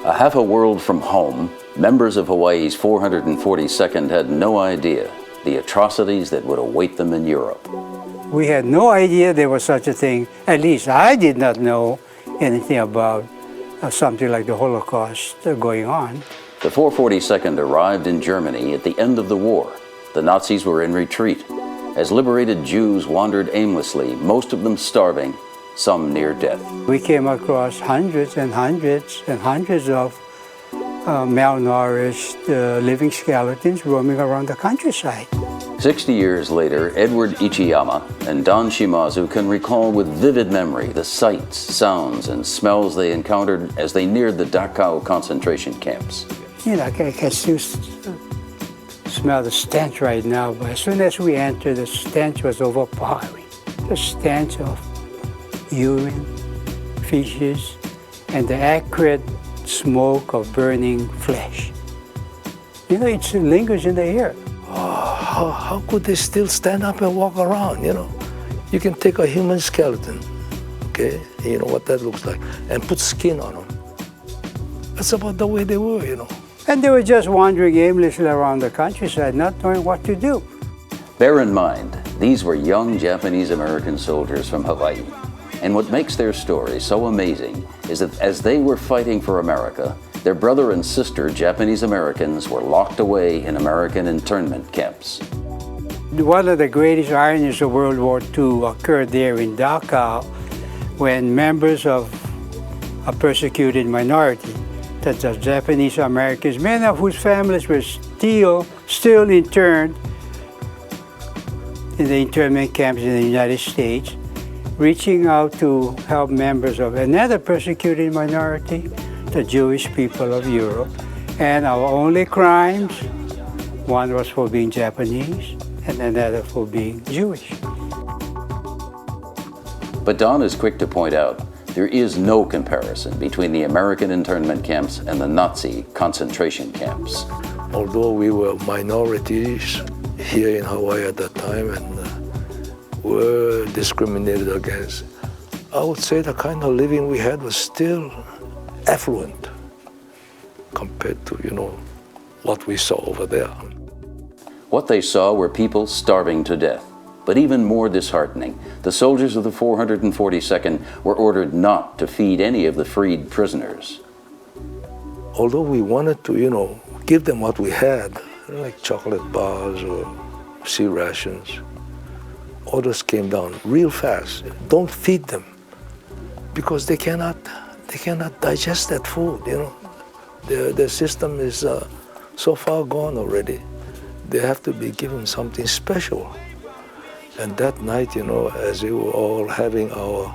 A half a world from home, members of Hawaii's 442nd had no idea the atrocities that would await them in Europe. We had no idea there was such a thing. At least I did not know anything about something like the Holocaust going on. The 442nd arrived in Germany at the end of the war. The Nazis were in retreat. As liberated Jews wandered aimlessly, most of them starving, some near death. We came across hundreds and hundreds and hundreds of malnourished living skeletons roaming around the countryside. 60 years later, Edward Ichiyama and Don Shimazu can recall with vivid memory the sights, sounds, and smells they encountered as they neared the Dachau concentration camps. You know, I can still smell the stench right now, but as soon as we entered, the stench was overpowering. The stench of urine, feces, and the acrid smoke of burning flesh. You know, it lingers in the air. Oh, how could they still stand up and walk around, you know? You can take a human skeleton, okay, you know what that looks like, and put skin on them. That's about the way they were, you know. And they were just wandering aimlessly around the countryside, not knowing what to do. Bear in mind, these were young Japanese-American soldiers from Hawaii. And what makes their story so amazing is that as they were fighting for America, their brother and sister Japanese-Americans were locked away in American internment camps. One of the greatest ironies of World War II occurred there in Dachau when members of a persecuted minority, such as Japanese-Americans, many of whose families were still interned in the internment camps in the United States, reaching out to help members of another persecuted minority, the Jewish people of Europe. And our only crimes, one was for being Japanese and another for being Jewish. But Don is quick to point out there is no comparison between the American internment camps and the Nazi concentration camps. Although we were minorities here in Hawaii at that time and were discriminated against, I would say the kind of living we had was still affluent compared to, you know, what we saw over there. What they saw were people starving to death. But even more disheartening, the soldiers of the 442nd were ordered not to feed any of the freed prisoners. Although we wanted to, you know, give them what we had, like chocolate bars or sea rations, orders came down real fast. Don't feed them, because they cannot digest that food, you know. Their system is so far gone already. They have to be given something special. And that night, you know, as we were all having our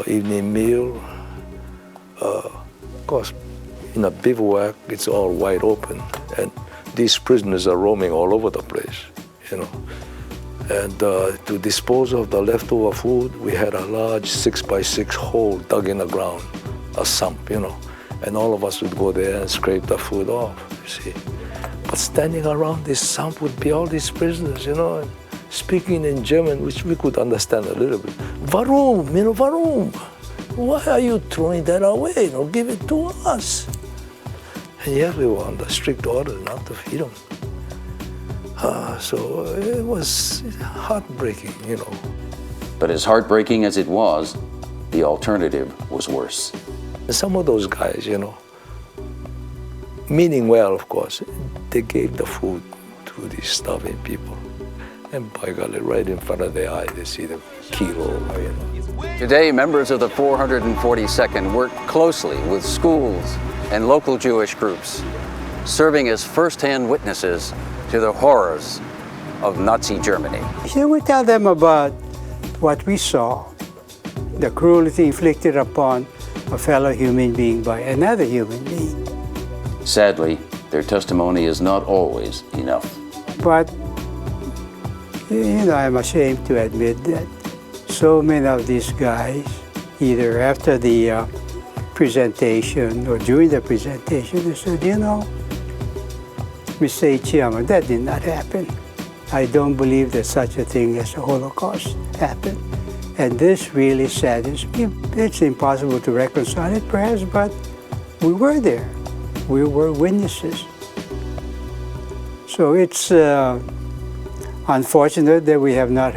evening meal, of course, in a bivouac, it's all wide open, and these prisoners are roaming all over the place, you know. And to dispose of the leftover food, we had a large 6x6 hole dug in the ground, a sump, you know, and all of us would go there and scrape the food off, you see. But standing around this sump would be all these prisoners, you know, and speaking in German, which we could understand a little bit. Warum, you know, warum? Why are you throwing that away? You know, give it to us. And yet we were under strict orders not to feed them. So it was heartbreaking, you know. But as heartbreaking as it was, the alternative was worse. Some of those guys, you know, meaning well, of course, they gave the food to these starving people. And by golly, right in front of their eyes, they see the kilo, you know. Today, members of the 442nd work closely with schools and local Jewish groups, serving as first-hand witnesses to the horrors of Nazi Germany. Here we tell them about what we saw, the cruelty inflicted upon a fellow human being by another human being. Sadly, their testimony is not always enough. But, you know, I'm ashamed to admit that so many of these guys, either after the presentation or during the presentation, they said, you know, Mr. Ichiyama, that did not happen. I don't believe that such a thing as a Holocaust happened. And this really saddens me. It's impossible to reconcile it perhaps, but we were there. We were witnesses. So it's unfortunate that we have not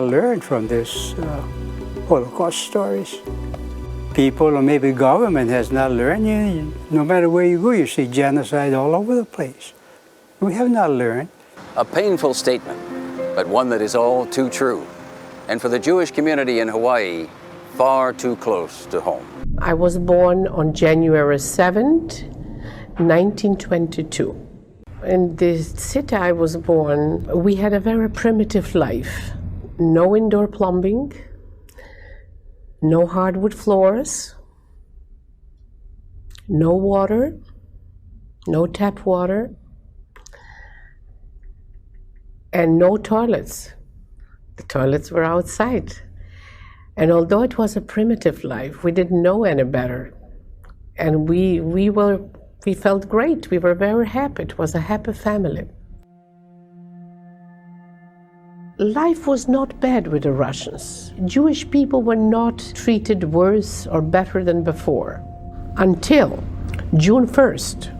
learned from this Holocaust stories. People or maybe government has not learned. No matter where you go, you see genocide all over the place. We have not learned. A painful statement, but one that is all too true. And for the Jewish community in Hawaii, far too close to home. I was born on January 7th, 1922. In the city I was born, we had a very primitive life. No indoor plumbing, no hardwood floors, no water, no tap water, and no toilets. The toilets were outside. And although it was a primitive life, we didn't know any better. And we felt great. We were very happy. It was a happy family. Life was not bad with the Russians. Jewish people were not treated worse or better than before. Until June 1st,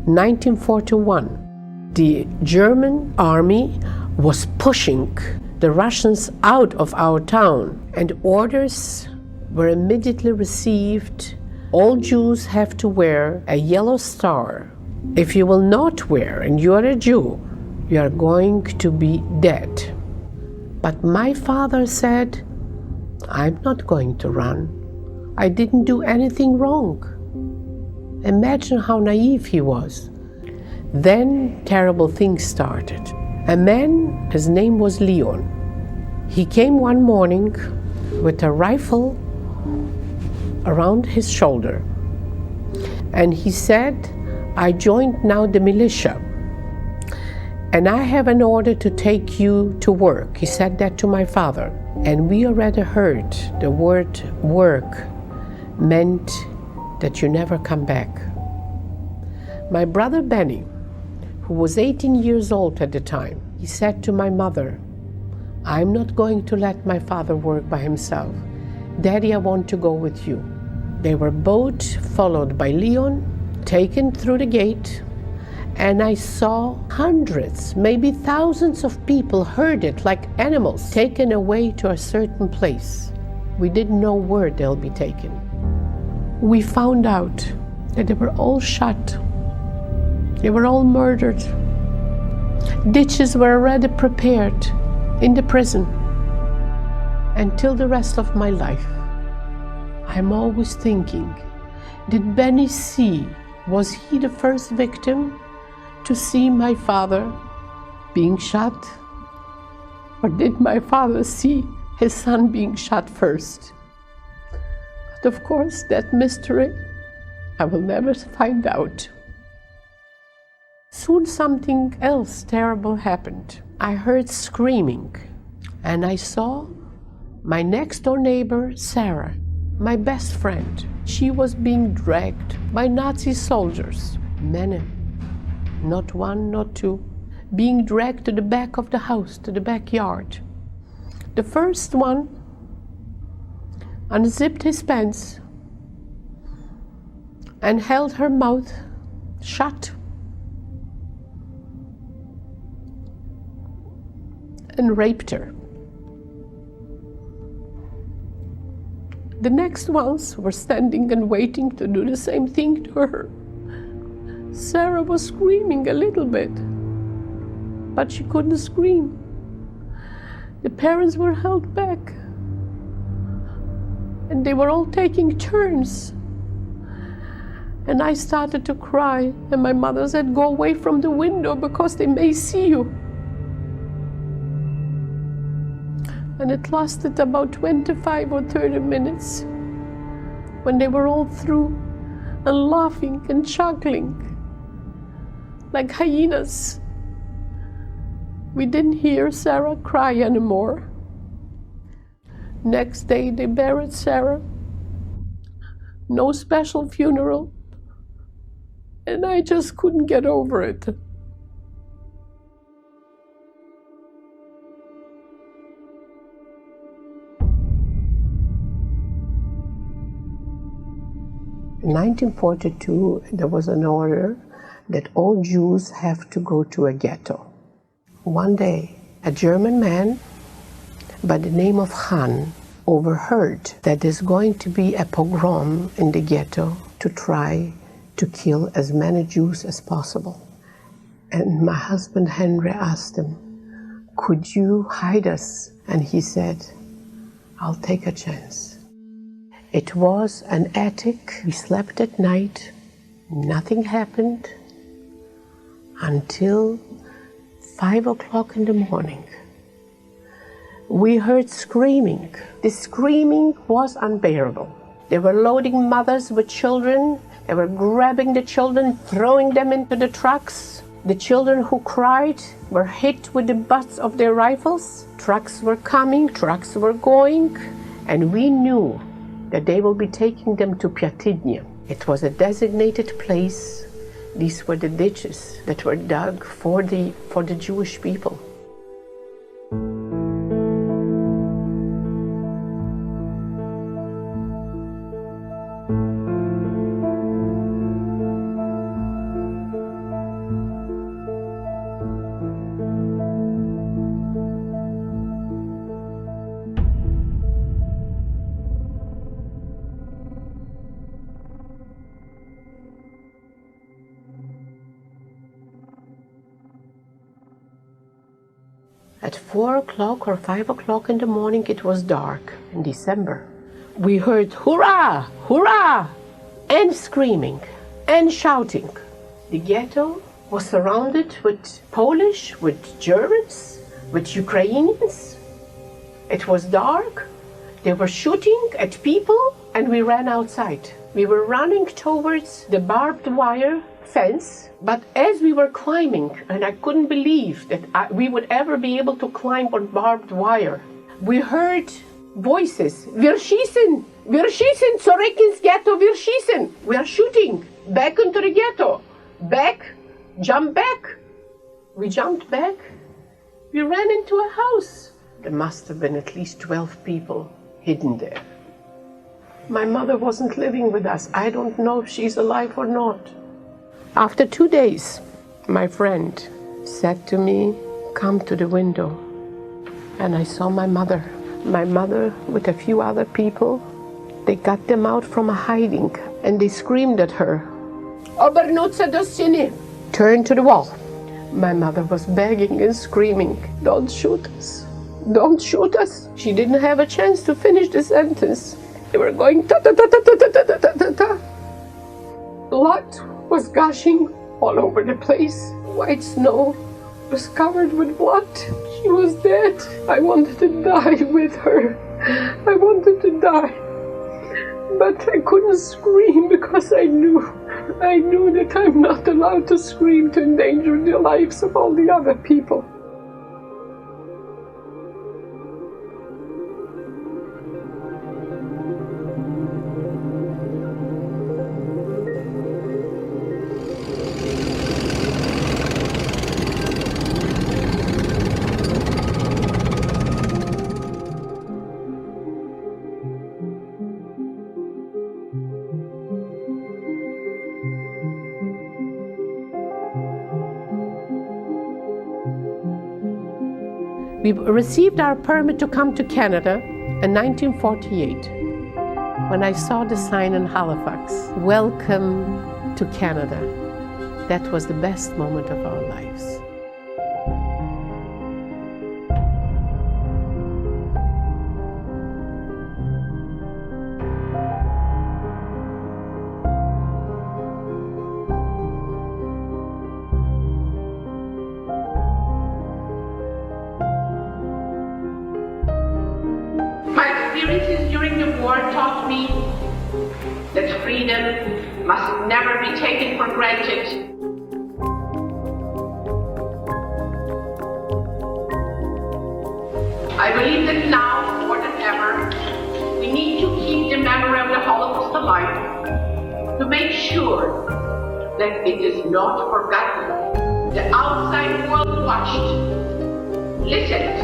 1941, the German army was pushing the Russians out of our town, and orders were immediately received. All Jews have to wear a yellow star. If you will not wear, and you are a Jew, you are going to be dead. But my father said, I'm not going to run. I didn't do anything wrong. Imagine how naive he was. Then terrible things started. A man, his name was Leon. He came one morning with a rifle around his shoulder. And he said, I joined now the militia. And I have an order to take you to work. He said that to my father. And we already heard the word work meant that you never come back. My brother Benny, who was 18 years old at the time, he said to my mother, I'm not going to let my father work by himself. Daddy, I want to go with you. They were both followed by Leon, taken through the gate, and I saw hundreds, maybe thousands of people herded like animals, taken away to a certain place. We didn't know where they'll be taken. We found out that they were all shot. They were all murdered. Ditches were already prepared in the prison. Until the rest of my life, I'm always thinking, did Benny see, was he the first victim to see my father being shot? Or did my father see his son being shot first? But of course, that mystery I will never find out. Soon something else terrible happened. I heard screaming, and I saw my next door neighbor, Sarah, my best friend. She was being dragged by Nazi soldiers, many, not one, not two, being dragged to the back of the house, to the backyard. The first one unzipped his pants and held her mouth shut and raped her. The next ones were standing and waiting to do the same thing to her. Sarah was screaming a little bit, but she couldn't scream. The parents were held back, and they were all taking turns. And I started to cry, and my mother said, go away from the window because they may see you. And it lasted about 25 or 30 minutes when they were all through and laughing and chuckling like hyenas. We didn't hear Sarah cry anymore. Next day they buried Sarah. No special funeral. And I just couldn't get over it. In 1942, there was an order that all Jews have to go to a ghetto. One day, a German man by the name of Han overheard that there's going to be a pogrom in the ghetto to try to kill as many Jews as possible. And my husband Henry asked him, "Could you hide us?" And he said, "I'll take a chance." It was an attic. We slept at night. Nothing happened until 5 o'clock in the morning. We heard screaming. The screaming was unbearable. They were loading mothers with children. They were grabbing the children, throwing them into the trucks. The children who cried were hit with the butts of their rifles. Trucks were coming, trucks were going, and we knew that they will be taking them to Piatydnie. It was a designated place. These were the ditches that were dug for the Jewish people. At 4 o'clock or 5 o'clock in the morning, it was dark in December. We heard hurrah, hurrah, and screaming and shouting. The ghetto was surrounded with Polish, with Germans, with Ukrainians. It was dark. They were shooting at people, and we ran outside. We were running towards the barbed wire fence, but as we were climbing, and I couldn't believe that we would ever be able to climb on barbed wire, we heard voices. Wir schießen, zurück ins Ghetto, wir schießen. We are shooting, back into the ghetto, back, jump back. We jumped back. We ran into a house. There must have been at least 12 people hidden there. My mother wasn't living with us. I don't know if she's alive or not. After 2 days, my friend said to me, "Come to the window." And I saw my mother. My mother with a few other people. They got them out from a hiding and they screamed at her, "Obernutza do ściany." Turn to the wall. My mother was begging and screaming, "Don't shoot us. Don't shoot us." She didn't have a chance to finish the sentence. They were going ta ta ta ta ta ta ta ta ta ta. Blood was gushing all over the place. White snow was covered with blood. She was dead. I wanted to die with her. I wanted to die. But I couldn't scream because I knew that I'm not allowed to scream to endanger the lives of all the other people. We received our permit to come to Canada in 1948 when I saw the sign in Halifax, "Welcome to Canada." That was the best moment of our lives. My experiences during the war taught me that freedom must never be taken for granted. I believe that now, more than ever, we need to keep the memory of the Holocaust alive, to make sure that it is not forgotten. The outside world watched, listened,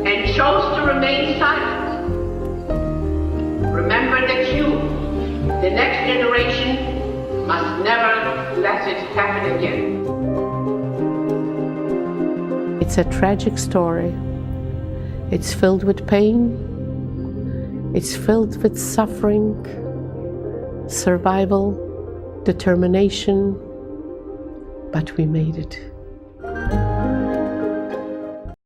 and chose to remain silent. Remember that you, The next generation must never let it happen again. It's a tragic story. It's filled with pain. It's filled with suffering, survival, determination, but we made it.